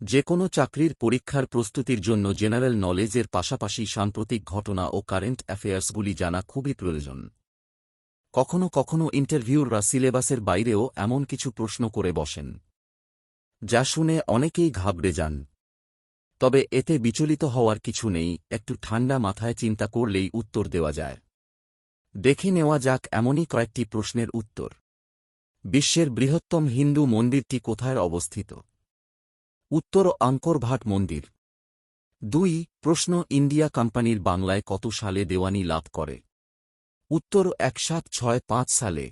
যে কোনো চাকরির পরীক্ষার প্রস্তুতির জন্য জেনারেল নলেজের পাশাপাশি সাম্প্রতিক ঘটনা ও কারেন্ট অ্যাফেয়ার্সগুলি জানা খুবই প্রয়োজন। কখনো কখনো ইন্টারভিউররা সিলেবাসের বাইরেও এমন কিছু প্রশ্ন করে বসেন, যা শুনে অনেকেই ঘাবড়ে যান। তবে এতে বিচলিত হওয়ার কিছু নেই, একটু ঠান্ডা মাথায় চিন্তা করলেই উত্তর দেওয়া যায়। দেখে নেওয়া যাক এমনই কয়েকটি প্রশ্নের উত্তর। বিশ্বের বৃহত্তম হিন্দু মন্দিরটি কোথায় অবস্থিত? উত্তর আঙ্কর ভাট মন্দির। 2 প্রশ্ন ইন্ডিয়া কোম্পানির বাংলায় কত সালে দেওয়ানি লাভ করে? উত্তর 1765 সালে।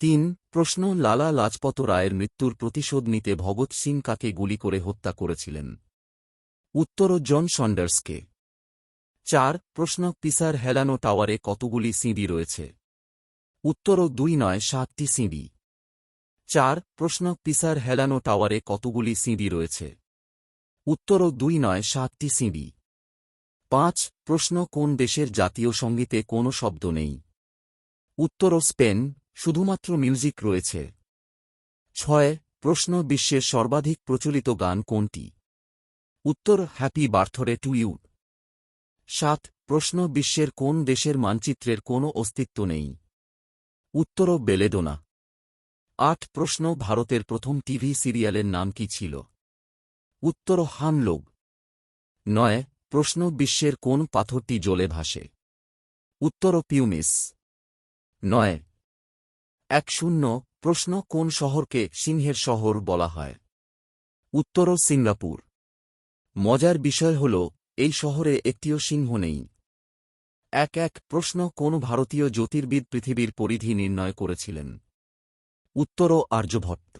3 প্রশ্ন লালা লাজপত রায়ের মৃত্যুর প্রতিশোধ নিতে ভগৎ সিং কাকে গুলি করে হত্যা করেছিলেন? উত্তর জন সন্ডার্সকে। 4 প্রশ্ন পিসার হেলানো টাওয়ারে কতগুলি সিঁড়ি রয়েছে? উত্তর 2-7টি সিঁড়ি। 4 প্রশ্ন পিসার হেলানো টাওয়ারে কতগুলি সিঁড়ি রয়েছে? উত্তর 2-7টি সিঁড়ি। 5 প্রশ্ন কোন দেশের জাতীয় সঙ্গীতে কোনো শব্দ নেই? উত্তর স্পেন, শুধুমাত্র মিউজিক রয়েছে। 6 প্রশ্ন বিশ্বের সর্বাধিক প্রচলিত গান কোনটি? উত্তর হ্যাপি বার্থডে টু ইউ। 7 প্রশ্ন বিশ্বের কোন দেশের মানচিত্রের কোনো অস্তিত্ব নেই? উত্তর বেলেডোনা। 8 প্রশ্ন ভারতের প্রথম টিভি সিরিয়ালের নাম কি ছিল? উত্তর হামলোগ। 9 প্রশ্ন বিশ্বের কোন পাথরটি জলে ভাসে? উত্তর পিউমিস। 9 10 প্রশ্ন কোন শহরকে সিংহের শহর বলা হয়? উত্তর সিঙ্গাপুর। মজার বিষয় হল এই শহরে একটিও সিংহ নেই। 1 প্রশ্ন কোন ভারতীয় জ্যোতির্বিদ পৃথিবীর পরিধি নির্ণয় করেছিলেন? উত্তর আর্যভট্ট।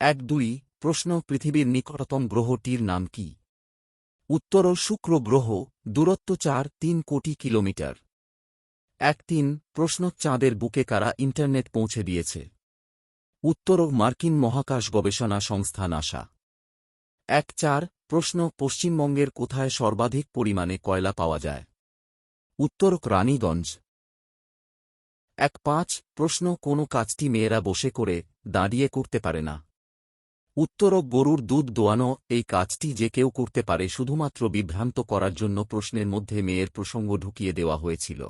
2 প্রশ্ন পৃথিবীর নিকটতম গ্রহটির নাম কি? উত্তর শুক্র গ্রহ, দূরত্ব 4-3 কোটি কিলোমিটার। 3 প্রশ্ন চাঁদের বুকে কারা ইন্টারনেট পৌঁছে দিয়েছে? উত্তর মার্কিন মহাকাশ গবেষণা সংস্থা নাসা। 4 প্রশ্ন পশ্চিমবঙ্গের কোথায় সর্বাধিক পরিমাণে কয়লা পাওয়া যায়? উত্তর রানীগঞ্জ। 5 প্রশ্ন কোন কাজটি মেয়েরা বসে করে দাঁড়িয়ে করতে পারে না? উত্তর গরুর দুধ দোয়ানো। এই কাজটি যে কেউ করতে পারে, শুধুমাত্র বিভ্রান্ত করার জন্য প্রশ্নের মধ্যে মেয়ের প্রসঙ্গ ঢুকিয়ে দেওয়া হয়েছিল।